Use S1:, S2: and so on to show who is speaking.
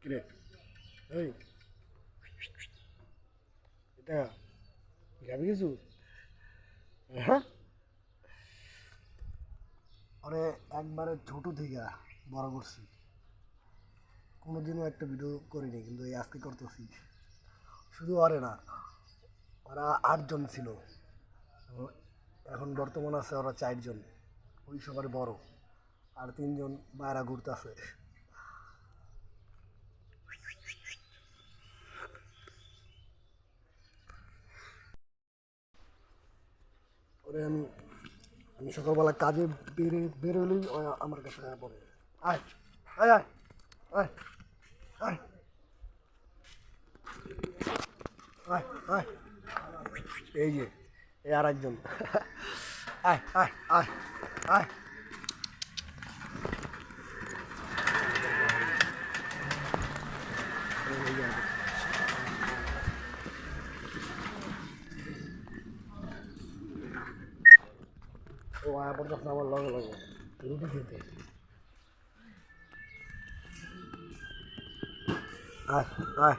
S1: কিরে এই এটা যাবি কিছু? হ্যাঁ, আরে একবারে ছোট থেকে বড় করছি, কোনোদিনও একটা ভিডিও করিনি, কিন্তু এই আজকে করতেছি। শুধু আরে না, ওরা 8 জন ছিল, এখন বর্তমান আছে ওরা 4 জন, ওই সবার বড়, আর 3 জন বাইরা ঘুরতেছে। ওরে আমি আমি সকালবেলা কাজে বেরোলেই ও আমার কাছে পড়ে, আয় আয় আয় আয় আয় আয় আয়, এই যে এই আর একজন, আয় আয় আয় আয়, এই যে, ও আয়া পড়তেছে আমার লগে লগে রুটি খেতে, আয় আয়।